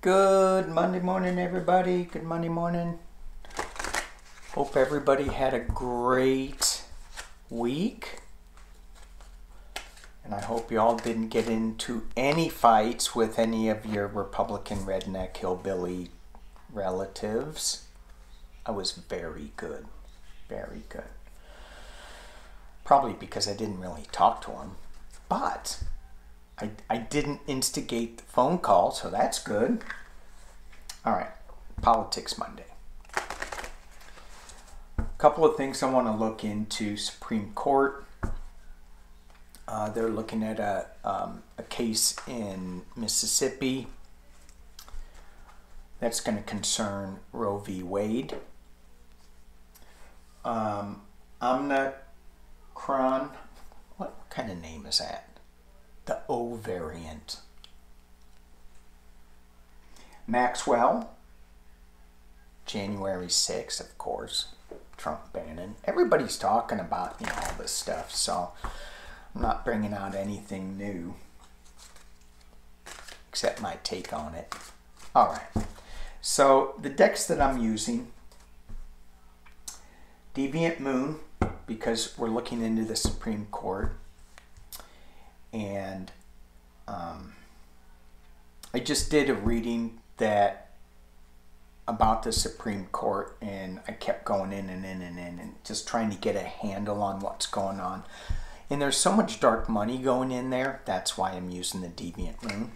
Good Monday morning, everybody. Good Monday morning. Hope everybody had a great week. And I hope you all didn't get into any fights with any of your Republican redneck hillbilly relatives. I was very good. Very good. Probably because I didn't really talk to them. But I didn't instigate the phone call, so that's good. All right, Politics Monday. A couple of things I want to look into. Supreme Court. They're looking at a case in Mississippi that's going to concern Roe v. Wade. Omicron, what kind of name is that? The O variant. Maxwell, January 6th, of course. Trump Banon. Everybody's talking about, all this stuff, so I'm not bringing out anything new except my take on it. All right. So the decks that I'm using, Deviant Moon, because we're looking into the Supreme Court. And I just did a reading about the Supreme Court, and I kept going in and just trying to get a handle on what's going on. And there's so much dark money going in there. That's why I'm using the Deviant Moon.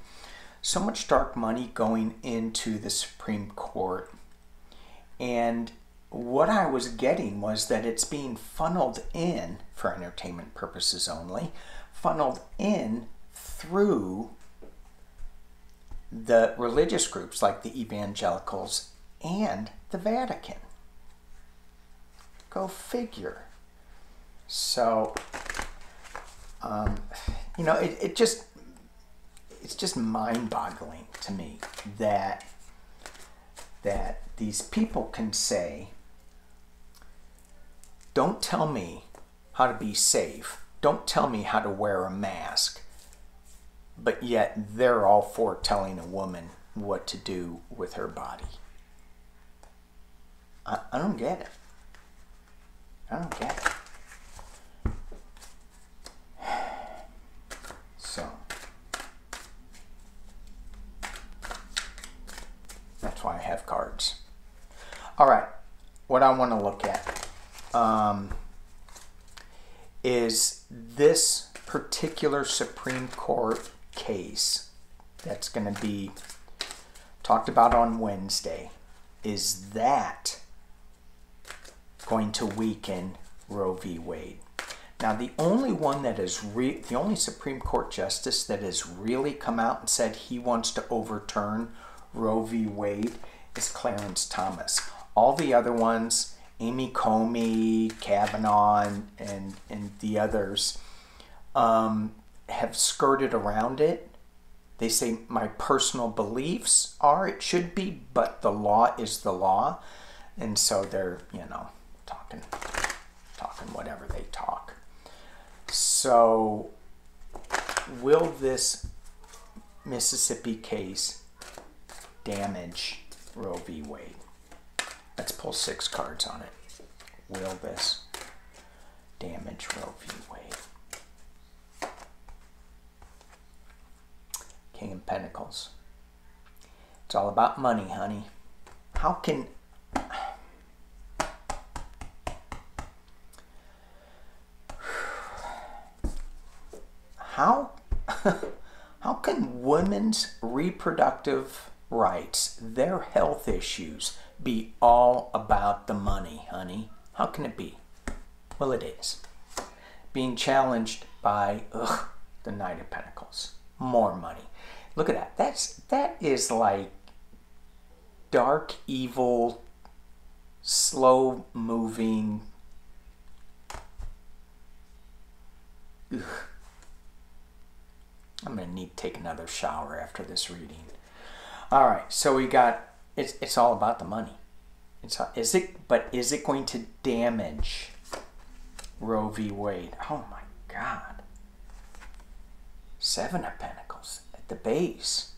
So much dark money going into the Supreme Court. And what I was getting was that it's being funneled in, for entertainment purposes only, funneled in through the religious groups like the evangelicals and the Vatican. Go figure. So, it's just mind-boggling to me that these people can say, don't tell me how to be safe. Don't tell me how to wear a mask. But yet they're all for telling a woman what to do with her body. I don't get it. I don't get it. So that's why I have cards. All right. What I want to look at is this particular Supreme Court case that's going to be talked about on Wednesday. Is that going to weaken Roe v. Wade? Now, the only one that is the only Supreme Court justice that has really come out and said he wants to overturn Roe v. Wade is Clarence Thomas. All the other ones, Amy Coney, Kavanaugh, and the others, have skirted around it. They say my personal beliefs are it should be, but the law is the law. And so they're, talking whatever they talk. So will this Mississippi case damage Roe v. Wade? Let's pull 6 cards on it. Will this damage Roe v. Wade? King of Pentacles. It's all about money, honey. How can women's reproductive rights, their health issues, be all about the money, honey? How can it be? Well, it is. Being challenged by the Knight of Pentacles. More money. Look at that. That is like dark, evil, slow moving. I'm gonna need to take another shower after this reading. All right, so we got it's all about the money. Is it going to damage Roe v. Wade? Oh my God. 7 of Pentacles at the base.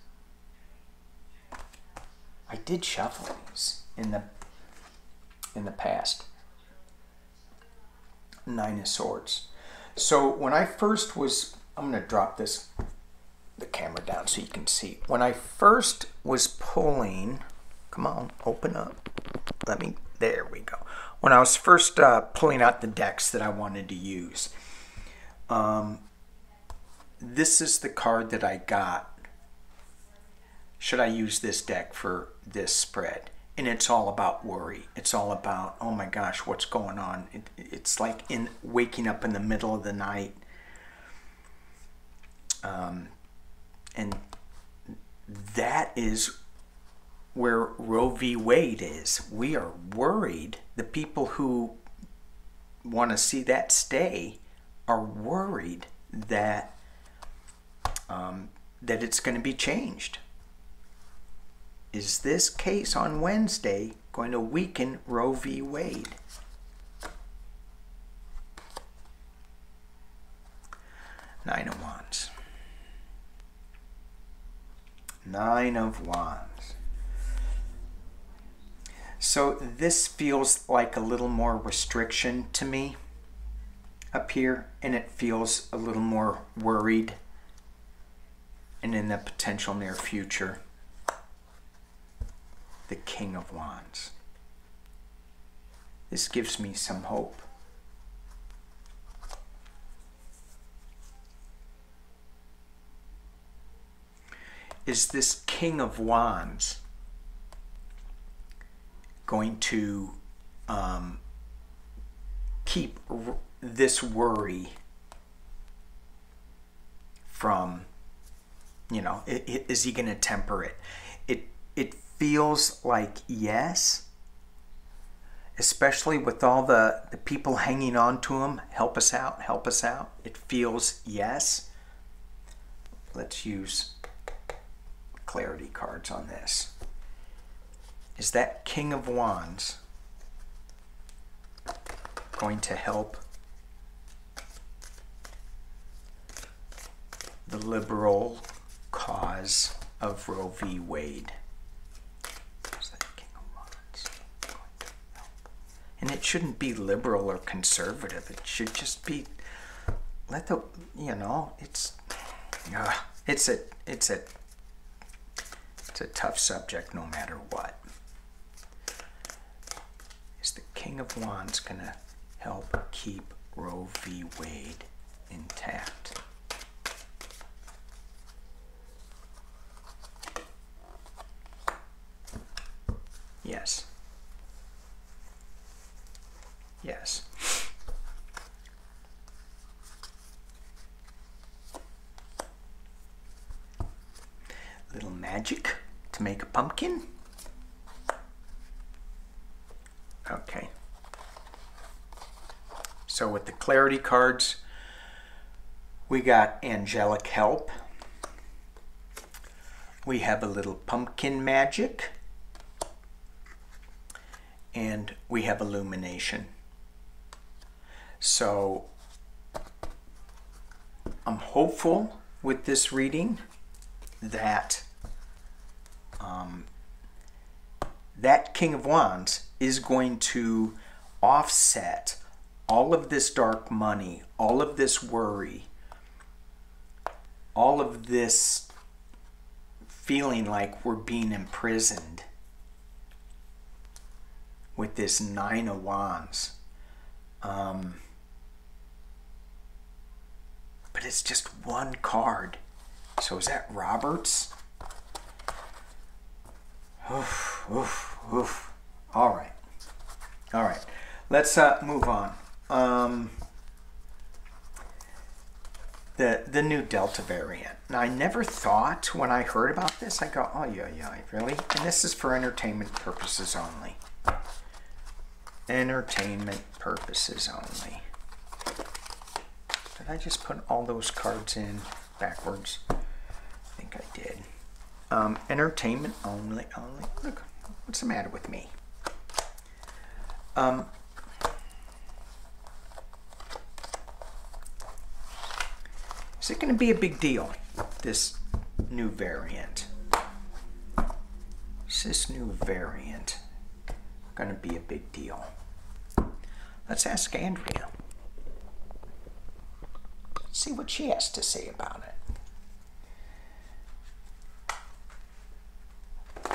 I did shuffle these in the past. Nine of Swords. So when I first was, I'm going to drop the camera down so you can see. When I first was pulling, come on, open up. There we go. When I was first pulling out the decks that I wanted to use, this is the card that I got. Should I use this deck for this spread? And it's all about worry. It's all about, oh my gosh, what's going on? It's like waking up in the middle of the night. And that is where Roe v. Wade is. We are worried. The people who want to see that stay are worried that that it's going to be changed. Is this case on Wednesday going to weaken Roe v. Wade? Nine of Wands. Nine of Wands. So this feels like a little more restriction to me up here, and it feels a little more worried and in the potential near future. The King of Wands. This gives me some hope. Is this King of Wands going to keep this worry from, you know, is he going to temper it? It feels like yes, especially with all the people hanging on to him. Help us out, help us out. It feels yes. Let's use clarity cards on this. Is that King of Wands going to help the liberal cause of Roe v. Wade? Is that King of Wands going to help? And it shouldn't be liberal or conservative. It should just be, let the, you know, it's a tough subject no matter what. Is the King of Wands going to help keep Roe v. Wade intact? Yes. Yes. Little magic to make a pumpkin. Okay. So with the clarity cards, we got angelic help. We have a little pumpkin magic. And we have illumination. So I'm hopeful with this reading that that King of Wands is going to offset all of this dark money, all of this worry, all of this feeling like we're being imprisoned with this Nine of Wands. But it's just one card. So is that Roberts? Oof, oof, oof. All right. All right. Let's move on. The new Delta variant. Now, I never thought when I heard about this, I go, oh, yeah, really? And this is for entertainment purposes only. Entertainment purposes only. Did I just put all those cards in backwards? I think I did. Entertainment only. Look, what's the matter with me? Is it going to be a big deal, this new variant? Is this new variant going to be a big deal? Let's ask Andrea. See what she has to say about it.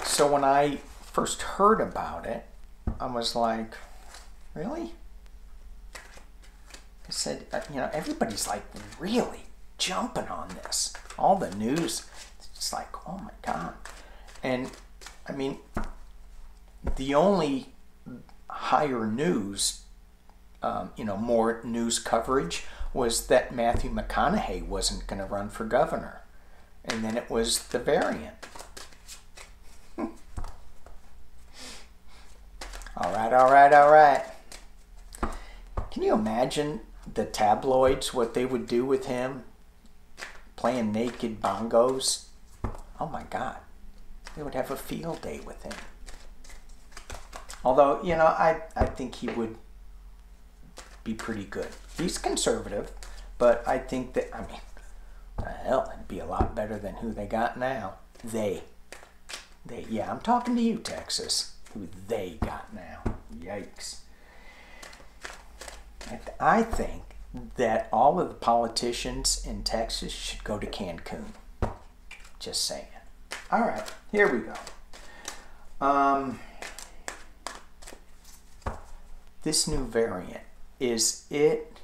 So when I first heard about it, I was like, really? I said, you know, everybody's like really jumping on this. All the news, it's like, oh my God. And I mean, the only higher news, you know, more news coverage was that Matthew McConaughey wasn't going to run for governor. And then it was the variant. All right. Can you imagine the tabloids, what they would do with him playing naked bongos? Oh my God. They would have a field day with him. Although, you know, I think he would be pretty good. He's conservative, but I think that, I mean, hell, it'd be a lot better than who they got now. They, yeah, I'm talking to you, Texas, who they got now. Yikes. I think that all of the politicians in Texas should go to Cancun. Just saying. All right, here we go. This new variant, is it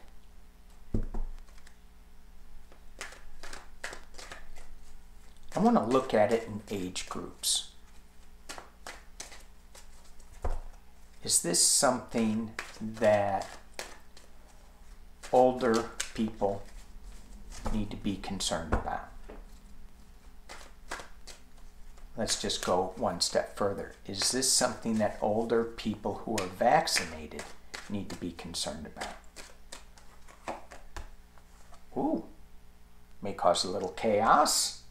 I want to look at it in age groups. Is this something that older people need to be concerned about? Let's just go one step further. Is this something that older people who are vaccinated need to be concerned about? Ooh, may cause a little chaos.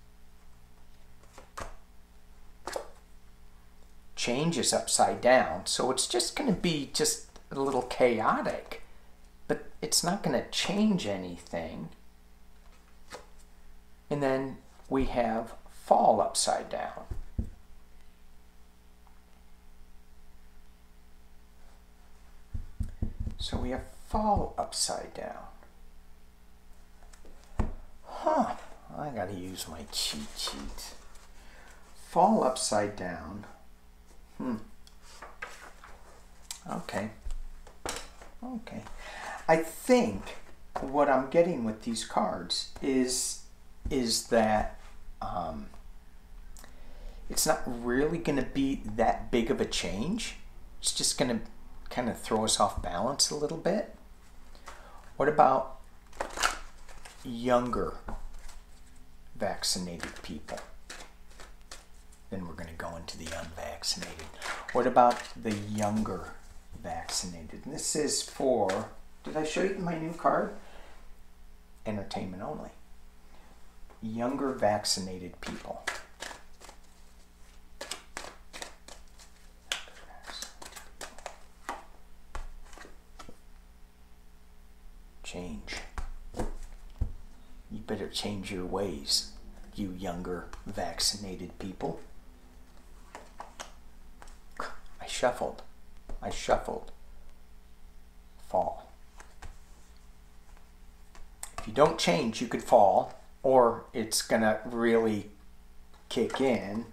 Change is upside down, so it's just going to be just a little chaotic, but it's not going to change anything. And then we have fall upside down. So we have fall upside down. Huh, I gotta use my cheat sheet. Fall upside down. Okay. I think what I'm getting with these cards is that it's not really going to be that big of a change. It's just going to kind of throw us off balance a little bit. What about younger vaccinated people? Then we're going to go into the unvaccinated. What about the younger vaccinated? And this is for, did I show you my new card? Entertainment only. Younger vaccinated people. Change. You better change your ways, you younger vaccinated people. I shuffled. Fall. If you don't change, you could fall, or it's gonna really kick in.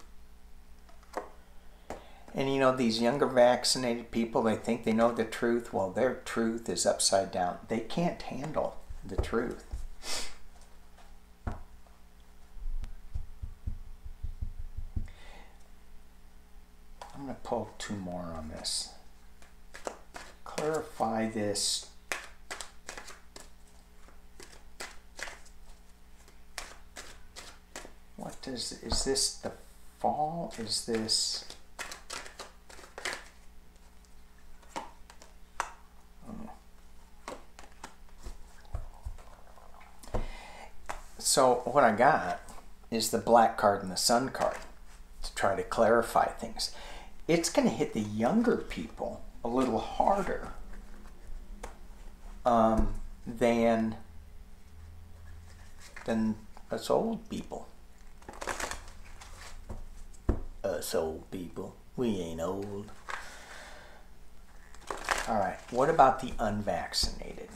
And you know, these younger vaccinated people, they think they know the truth. Well, their truth is upside down. They can't handle the truth. I'm going to pull two more on this. Clarify this. Is this the fall? Is this... So what I got is the black card and the sun card to try to clarify things. It's going to hit the younger people a little harder than us old people. us old people. We ain't old. All right, what about the unvaccinated?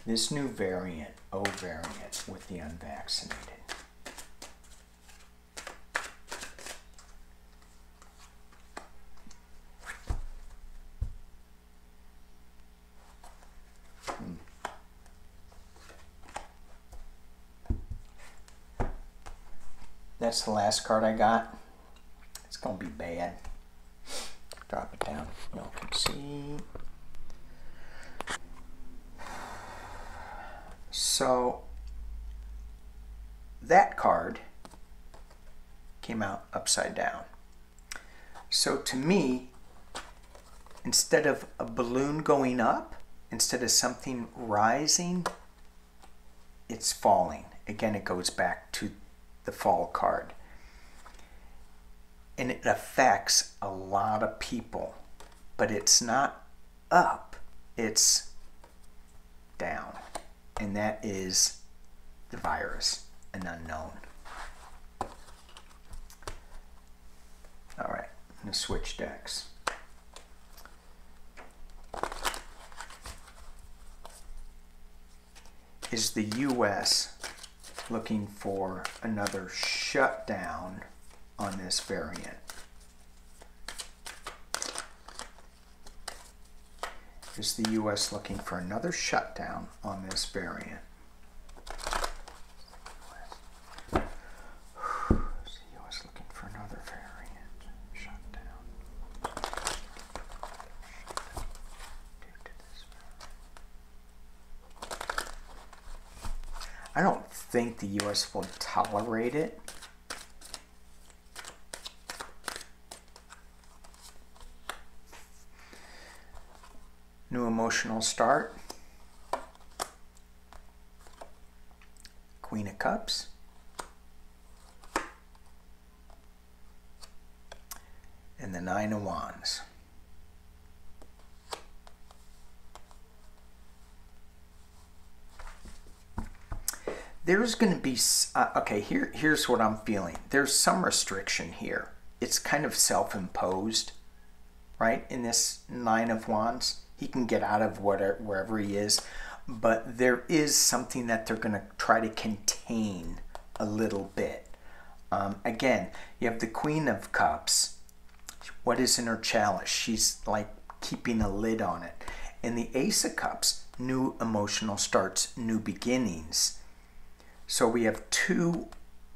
This new variant, O variant, with the unvaccinated. That's the last card I got. It's going to be bad. Drop it down. Y'all can see. So, that card came out upside down. So to me, instead of a balloon going up, instead of something rising, it's falling. Again, it goes back to the fall card. And it affects a lot of people, but it's not up, it's down. And that is the virus, an unknown. All right, I'm going to switch decks. Is the U.S. looking for another shutdown on this variant? Is the U.S. looking for another shutdown on this variant? Is the U.S. looking for another variant shutdown? I don't think the U.S. will tolerate it. New emotional start. Queen of Cups. And the Nine of Wands. There's going to be, okay, here's what I'm feeling. There's some restriction here. It's kind of self-imposed, right? In this Nine of Wands. He can get out of wherever he is, but there is something that they're going to try to contain a little bit. Again, you have the Queen of Cups. What is in her chalice? She's like keeping a lid on it. And the Ace of Cups, new emotional starts, new beginnings. So we have two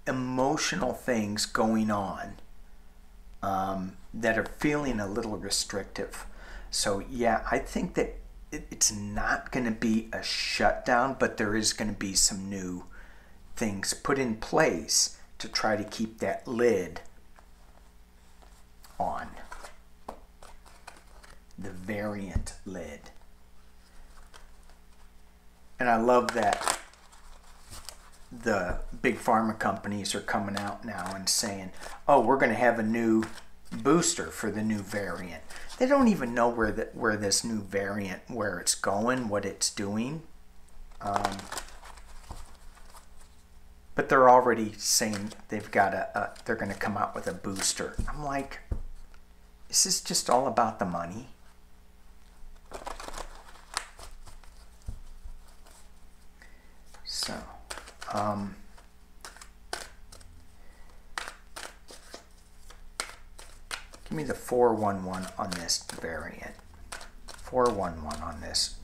emotional things going on that are feeling a little restrictive. So yeah, I think that it's not going to be a shutdown, but there is going to be some new things put in place to try to keep that lid on. The variant lid. And I love that the big pharma companies are coming out now and saying, oh, we're going to have a new booster for the new variant. They don't even know where this new variant, where it's going, what it's doing. But they're already saying they've got they're going to come out with a booster. I'm like, is this just all about the money? So, give me the 411 on this variant. 411 on this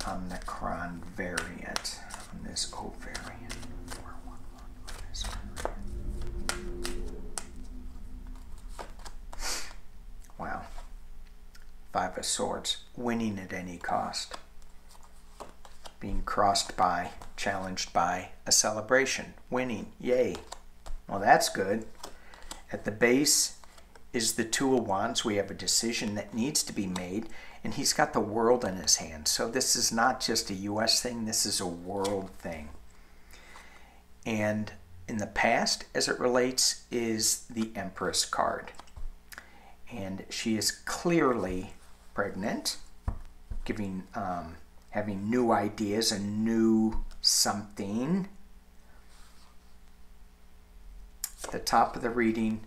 Omicron variant. On this O variant. 411 on this variant. Wow. Five of Swords. Winning at any cost. Being crossed by, challenged by a celebration. Winning. Yay. Well, that's good. At the base is the Two of Wands. We have a decision that needs to be made, and he's got the world in his hand. So this is not just a U.S. thing, this is a world thing. And in the past, as it relates, is the Empress card. And she is clearly pregnant, giving, having new ideas, a new something. the top of the reading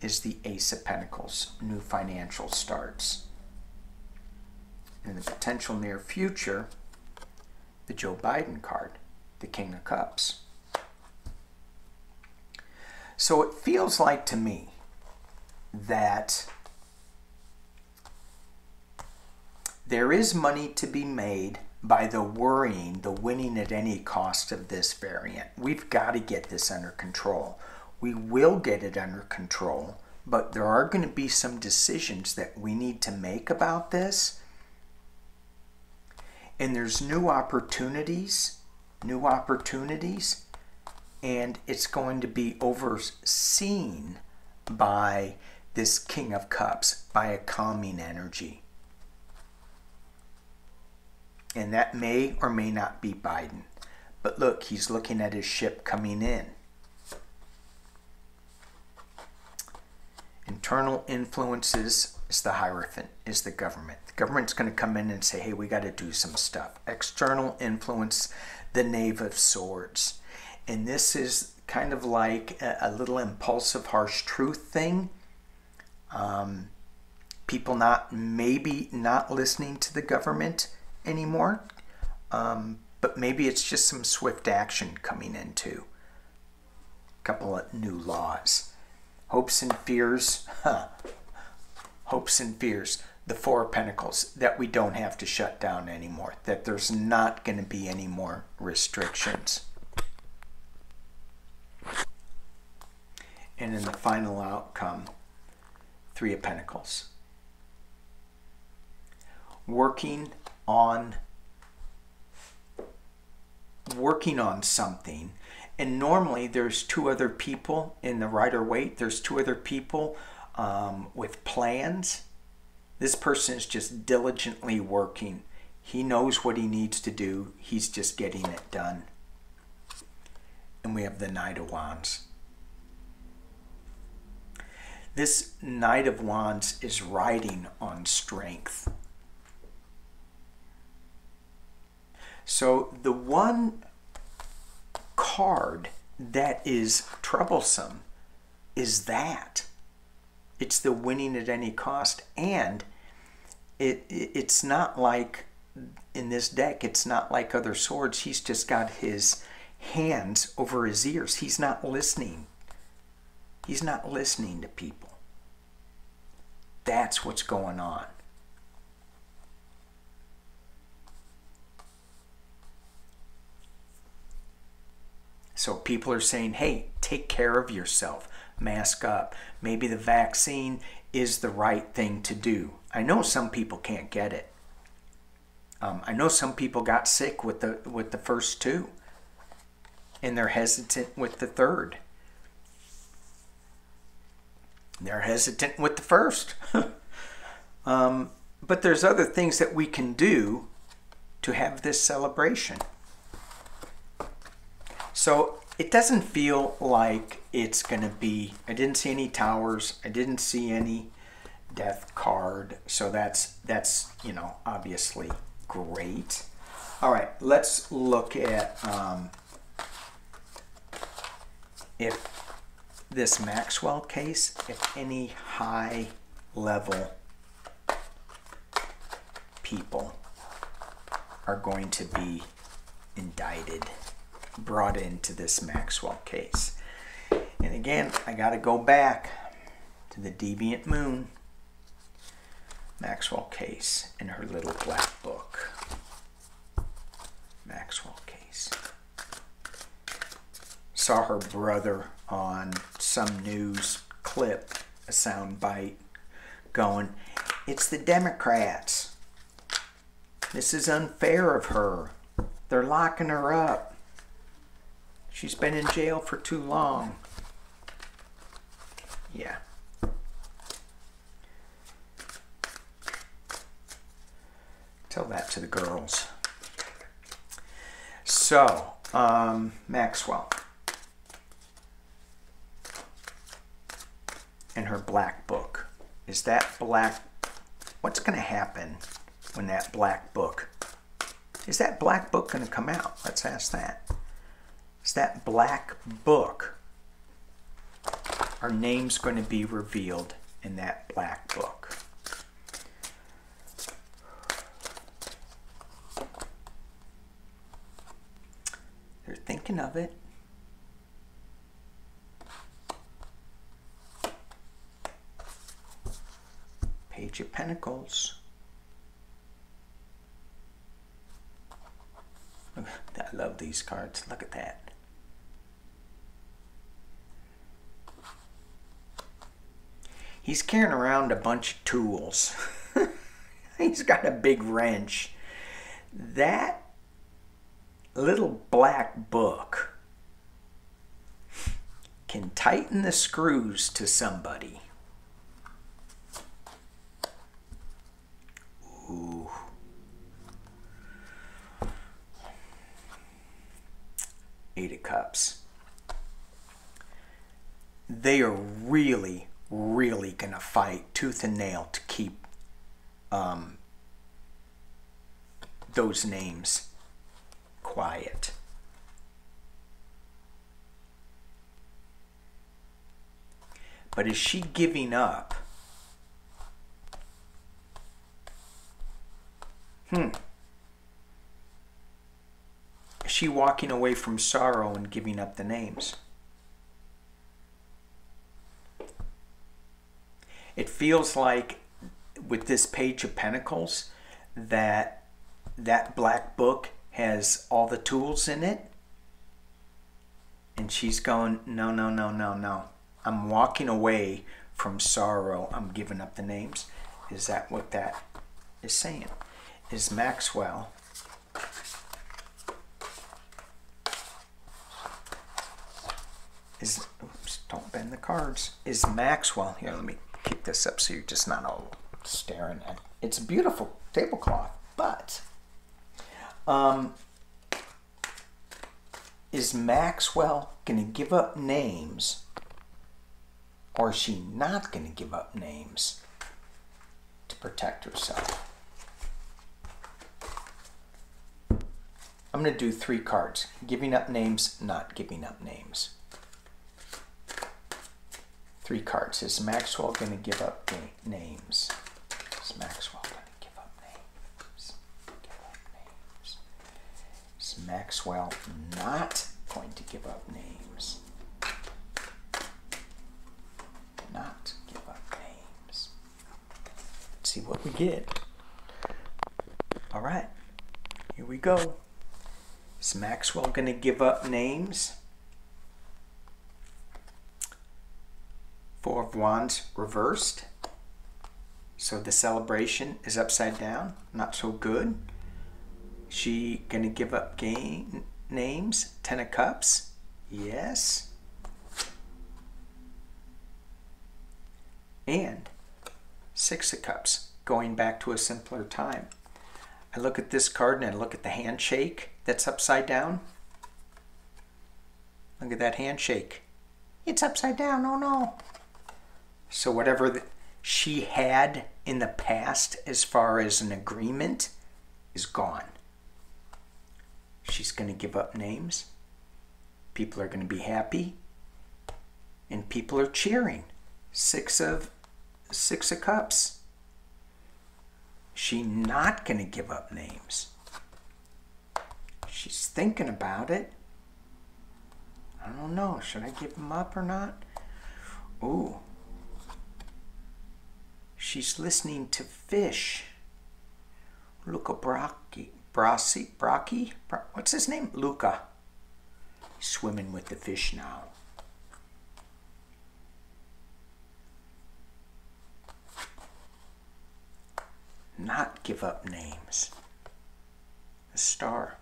is the Ace of Pentacles, new financial starts. In the potential near future, the Joe Biden card, the King of Cups. So it feels like to me that there is money to be made by the worrying, the winning at any cost of this variant. We've got to get this under control. We will get it under control, but there are going to be some decisions that we need to make about this. And there's new opportunities, and it's going to be overseen by this King of Cups, by a calming energy. And that may or may not be Biden. But look, he's looking at his ship coming in. Internal influences is the Hierophant, is the government. The government's going to come in and say, hey, we got to do some stuff. External influence, the Knave of Swords. And this is kind of like a little impulsive, harsh truth thing. People maybe not listening to the government anymore. But maybe it's just some swift action coming into a couple of new laws. Hopes and fears. Hopes and fears. The Four of Pentacles, that we don't have to shut down anymore. That there's not going to be any more restrictions. And in the final outcome, Three of Pentacles. Working on something. And normally there's two other people in the Rider-Waite. There's two other people with plans. This person is just diligently working. He knows what he needs to do. He's just getting it done. And we have the Knight of Wands. This Knight of Wands is riding on strength. So the one card that is troublesome is that. It's the winning at any cost. And it's not like, in this deck, it's not like other swords. He's just got his hands over his ears. He's not listening. He's not listening to people. That's what's going on. So people are saying, hey, take care of yourself. Mask up. Maybe the vaccine is the right thing to do. I know some people can't get it. I know some people got sick with the first two. And they're hesitant with the third. They're hesitant with the first. But there's other things that we can do to have this celebration. So it doesn't feel like it's going to be, I didn't see any towers. I didn't see any death card. So that's you know, obviously great. All right, let's look at if this Maxwell case, if any high level people are going to be indicted, brought into this Maxwell case. And again, I got to go back to the Deviant Moon Maxwell case in her little black book. Maxwell case. Saw her brother on some news clip, a sound bite, going, it's the Democrats. This is unfair of her. They're locking her up. She's been in jail for too long. Yeah. Tell that to the girls. So, Maxwell. And her black book. Is that black? What's going to happen when that black book? Is that black book going to come out? Let's ask that. Is that black book our name's going to be revealed in that black book. They're thinking of it. Page of Pentacles. I love these cards. Look at that. He's carrying around a bunch of tools. He's got a big wrench. That little black book can tighten the screws to somebody. Ooh. Eight of Cups. They are really going to fight tooth and nail to keep those names quiet. But is she giving up? Is she walking away from sorrow and giving up the names? It feels like with this Page of Pentacles that that black book has all the tools in it, and she's going, no, no, no, no, no. I'm walking away from sorrow. I'm giving up the names. Is that what that is saying? Is Maxwell oops, don't bend the cards. Is Maxwell, here, let me kick this up so you're just not all staring at it. It's a beautiful tablecloth, but is Maxwell going to give up names, or is she not going to give up names to protect herself? I'm going to do 3 cards. Giving up names, not giving up names. 3 cards. Is Maxwell going to give up names? Is Maxwell going to give up names? Give up names. Is Maxwell not going to give up names? Not give up names. Let's see what we get. All right. Here we go. Is Maxwell going to give up names? 4 of Wands reversed. So the celebration is upside down. Not so good. She going to give up names? 10 of Cups. Yes. And 6 of Cups. Going back to a simpler time. I look at this card and I look at the handshake that's upside down. Look at that handshake. It's upside down. Oh no. So whatever she had in the past as far as an agreement is gone. She's going to give up names. People are going to be happy. And people are cheering. 6 of Cups. She's not going to give up names. She's thinking about it. I don't know. Should I give them up or not? Ooh. She's listening to fish. Luca Brocchi. What's his name? Luca. He's swimming with the fish now. Not give up names. A star.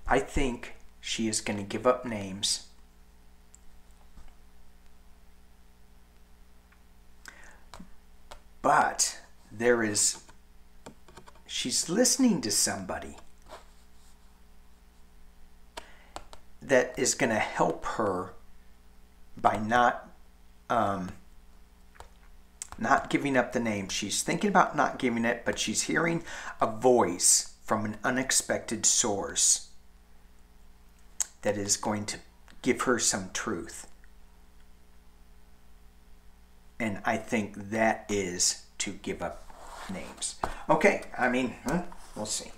I think she is going to give up names. But she's listening to somebody that is going to help her by not giving up the name. She's thinking about not giving it, but she's hearing a voice from an unexpected source that is going give her some truth. And I think that is to give up names. Okay, I mean, we'll see.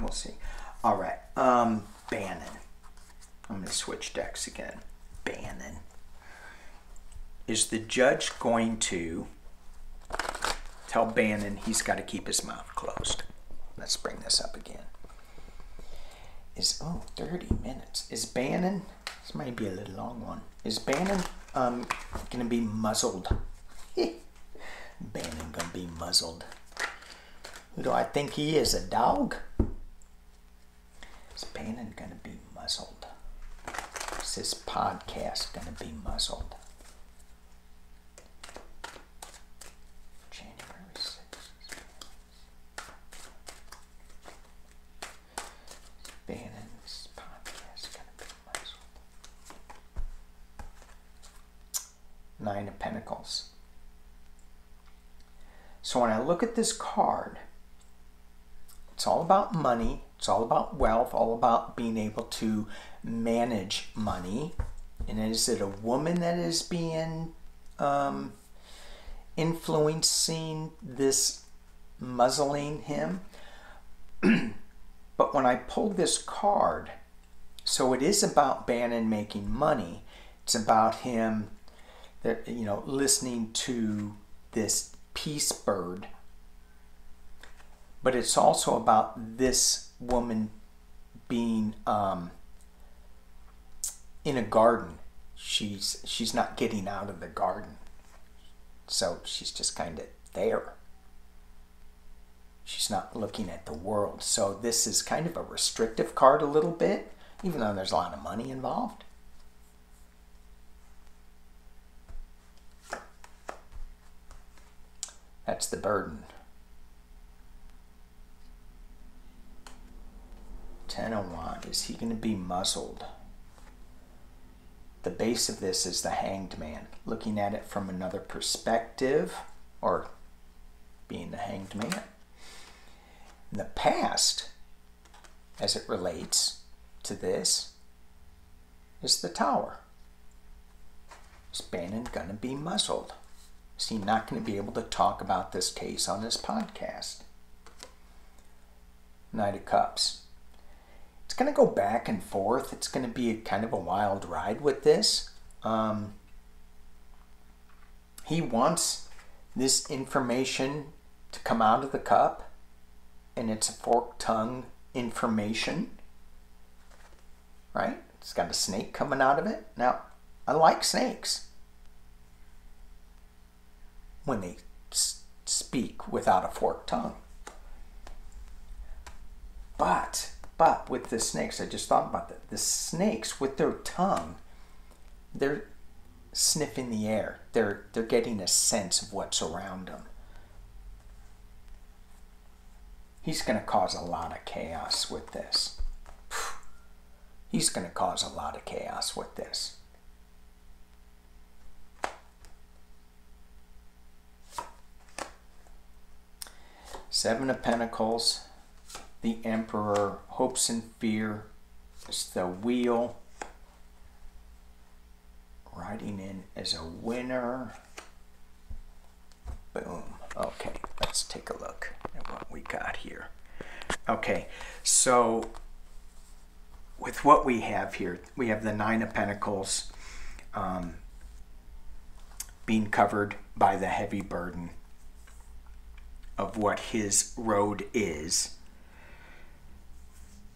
We'll see. All right, Banon. I'm going to switch decks again. Banon. Is the judge going to tell Banon he's got to keep his mouth closed? Let's bring this up again. 30 minutes. Is Banon, this might be a little long one. Is Banon going to be muzzled? Banon going to be muzzled. Who do I think he is, a dog? Is Banon going to be muzzled? Is this podcast going to be muzzled? January 6th. Banon's podcast going to be muzzled. Nine of Pentacles. So when I look at this card, it's all about money. It's all about wealth, all about being able to manage money. And is it a woman that is being influencing this, muzzling him? But when I pulled this card, so it is about Banon making money. It's about him, listening to this peace bird. But it's also about this woman being in a garden. She's not getting out of the garden. So she's just kind of there. She's not looking at the world. So this is kind of a restrictive card a little bit, even though there's a lot of money involved. That's the burden. 10 of Wands. Is he going to be muzzled? The base of this is the Hanged Man. Looking at it from another perspective, or being the Hanged Man. In the past, as it relates to this, is the Tower. Is Banon going to be muzzled? Is he not going to be able to talk about this case on his podcast? Knight of Cups. It's going to go back and forth. It's going to be kind of a wild ride with this. He wants this information to come out of the cup, and it's a forked tongue information, right? It's got a snake coming out of it. Now, I like snakes when they speak without a forked tongue. But with the snakes, I just thought about that. The snakes, with their tongue, they're sniffing the air. They're getting a sense of what's around them. He's going to cause a lot of chaos with this. He's going to cause a lot of chaos with this. Seven of Pentacles. The Emperor, hopes and fear. It's the Wheel. Riding in as a winner. Boom. Okay, let's take a look at what we got here. Okay, so with what we have here, we have the Nine of Pentacles being covered by the heavy burden of what his road is.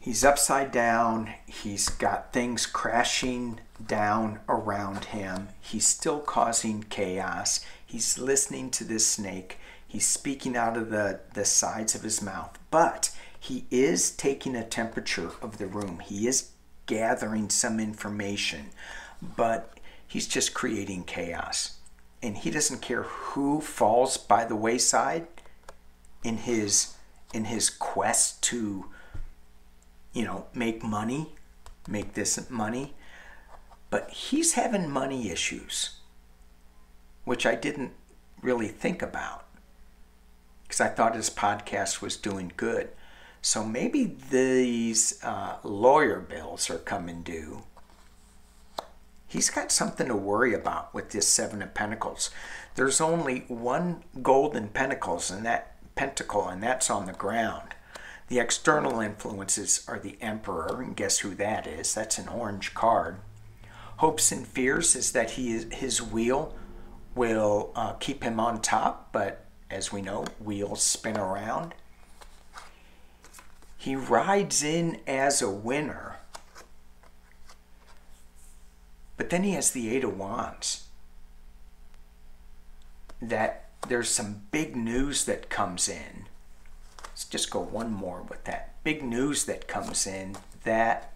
He's upside down. He's got things crashing down around him. He's still causing chaos. He's listening to this snake. He's speaking out of the sides of his mouth. But he is taking a temperature of the room. He is gathering some information. But he's just creating chaos. And he doesn't care who falls by the wayside in his quest to, make money, make this money. But he's having money issues, which I didn't really think about because I thought his podcast was doing good. So maybe these lawyer bills are coming due he's got something to worry about with this Seven of Pentacles. There's only one golden pentacles and that pentacle, and that's on the ground. The external influences are the Emperor, and guess who that is? That's an orange card. Hopes and fears is that his wheel will keep him on top, but as we know, wheels spin around. He rides in as a winner, but then he has the Eight of Wands. That there's some big news that comes in. Let's just go one more with that. Big news that comes in that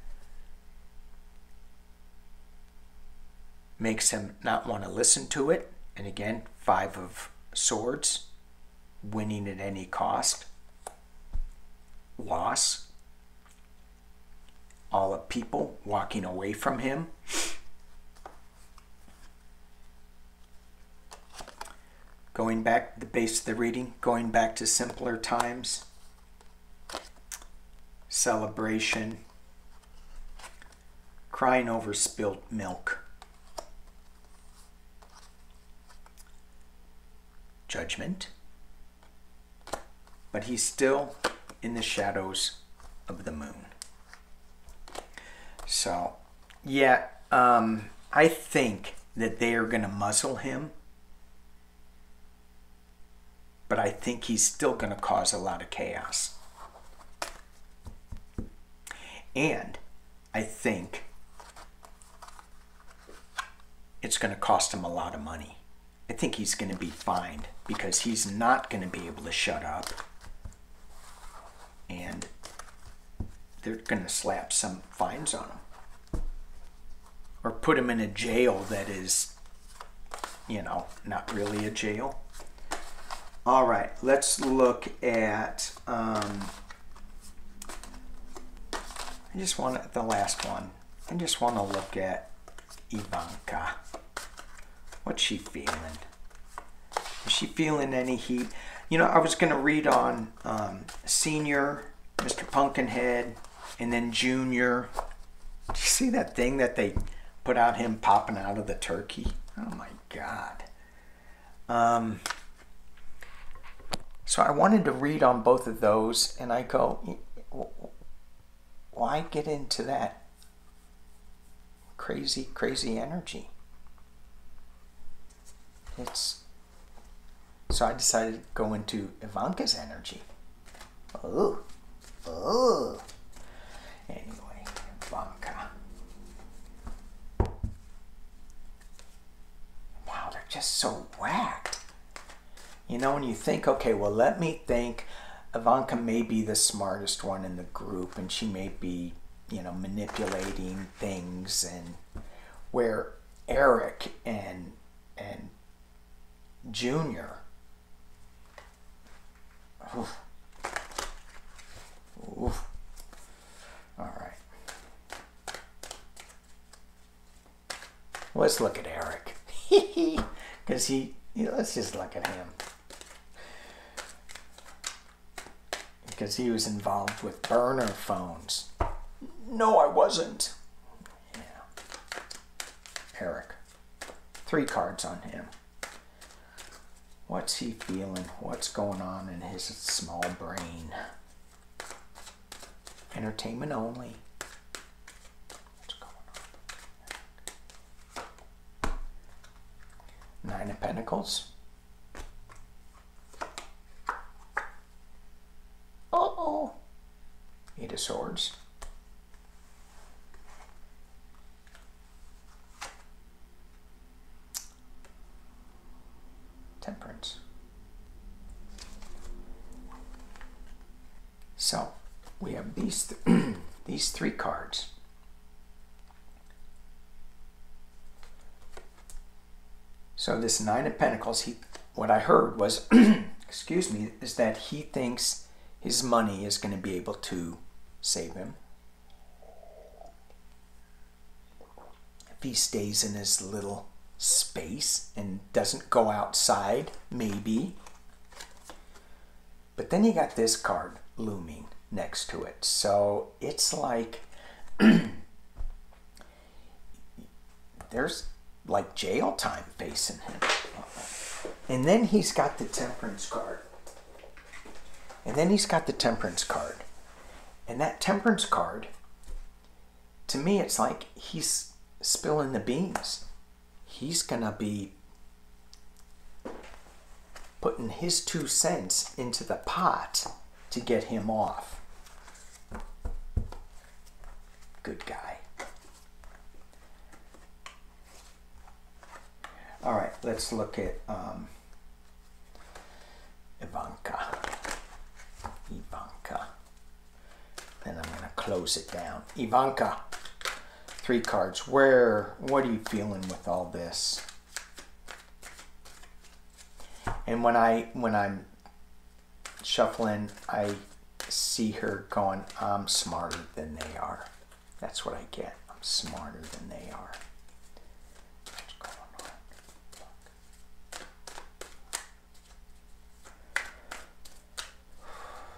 makes him not want to listen to it. And again, Five of Swords, winning at any cost, loss, all of people walking away from him. Going back, the base of the reading, going back to simpler times, celebration, crying over spilled milk, judgment, but he's still in the shadows of the moon. So, yeah, I think that they are going to muzzle him, but I think he's still going to cause a lot of chaos. And I think it's going to cost him a lot of money. I think he's going to be fined because he's not going to be able to shut up. And they're going to slap some fines on him. Or put him in a jail that is, you know, not really a jail. All right, let's look at, I just want the last one. I just want to look at Ivanka. What's she feeling? Is she feeling any heat? You know, I was going to read on Senior, Mr. Pumpkinhead, and then Junior. Did you see that thing that they put out, him popping out of the turkey? Oh my God. So I wanted to read on both of those, and I go, why get into that crazy, crazy energy? So I decided to go into Ivanka's energy. Oh. Anyway, Ivanka. Wow, they're just so whacked. You know, when you think, okay, well, let me think, Ivanka may be the smartest one in the group, and she may be, you know, manipulating things, and where Eric and Junior, oof. All right. Let's look at Eric, because let's just look at him. Because he was involved with burner phones. No, I wasn't. Yeah. Eric. 3 cards on him. What's he feeling? What's going on in his small brain? Entertainment only. What's going on? 9 of Pentacles. Uh-oh. 8 of Swords. Temperance. So we have these these 3 cards. So this 9 of Pentacles, what I heard was, excuse me, is that he thinks his money is going to be able to save him. If he stays in his little space and doesn't go outside, maybe. But then you got this card looming next to it. So it's like there's like jail time facing him. And then he's got the temperance card. And then he's got the temperance card. And that temperance card, to me, it's like he's spilling the beans. He's gonna be putting his 2 cents into the pot to get him off. Good guy. All right, let's look at Ivanka. Then I'm going to close it down. Ivanka, 3 cards. What are you feeling with all this? And when I'm shuffling, I see her going, I'm smarter than they are. That's what I get. I'm smarter than they are. What's going on?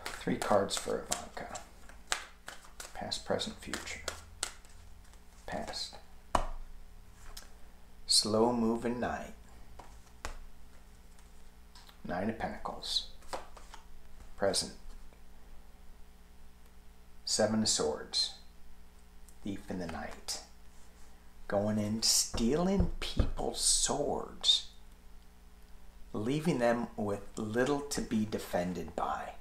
3 cards for Ivanka. Past, present, future. Past. Slow moving night. 9 of Pentacles. Present. 7 of Swords. Thief in the night. Going in, stealing people's swords. Leaving them with little to be defended by.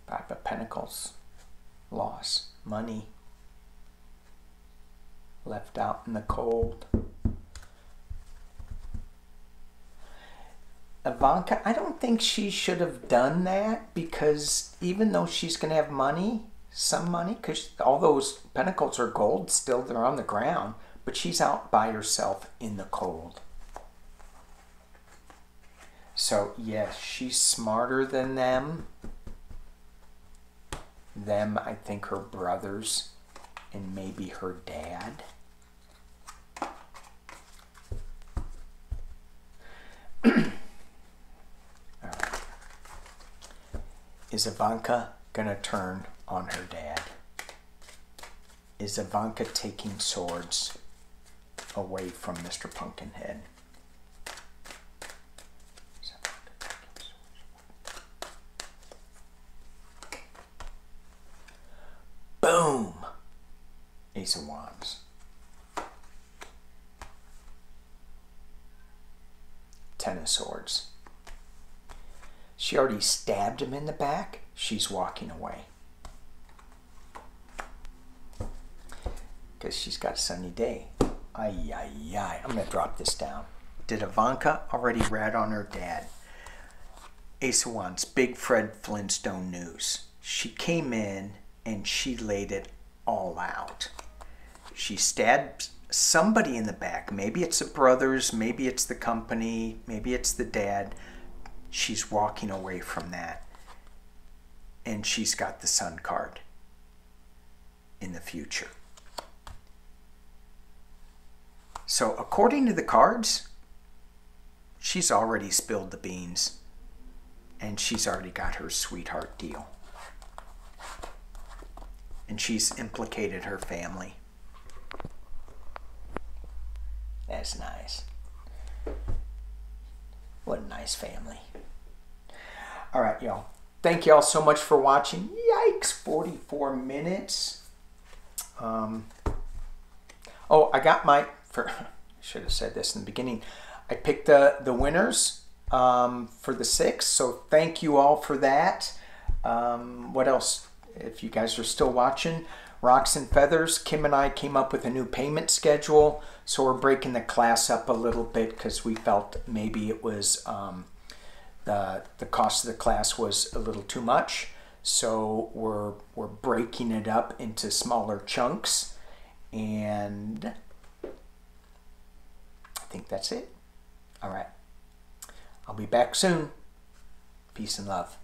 Five of Pentacles. Loss. Money. Left out in the cold. Ivanka, I don't think she should have done that, because even though she's going to have money, some money, because all those pentacles are gold still, they're on the ground, but she's out by herself in the cold. So yes, she's smarter than them. Them, I think her brothers and maybe her dad. Is Ivanka gonna turn on her dad? Is Ivanka taking swords away from Mr. Pumpkinhead? Boom! Ace of Wands. 10 of Swords. She already stabbed him in the back. She's walking away. Because she's got a sunny day. Ay, ay, ay. I'm going to drop this down. Did Ivanka already rat on her dad? Ace of Wands. Big Fred Flintstone news. She came in and she laid it all out. She stabbed somebody in the back. Maybe it's the brothers. Maybe it's the company. Maybe it's the dad. She's walking away from that. And she's got the Sun card in the future. So according to the cards, she's already spilled the beans. And she's already got her sweetheart deal. And she's implicated her family. That's nice. What a nice family. All right, y'all. Thank y'all so much for watching. Yikes, 44 minutes. Oh, I got my... should have said this in the beginning. I picked the winners for the 6, so thank you all for that. What else? If you guys are still watching, Rocks and Feathers, Kim and I came up with a new payment schedule, so we're breaking the class up a little bit because we felt maybe it was the cost of the class was a little too much, so we're breaking it up into smaller chunks, and I think that's it. All right, I'll be back soon. Peace and love.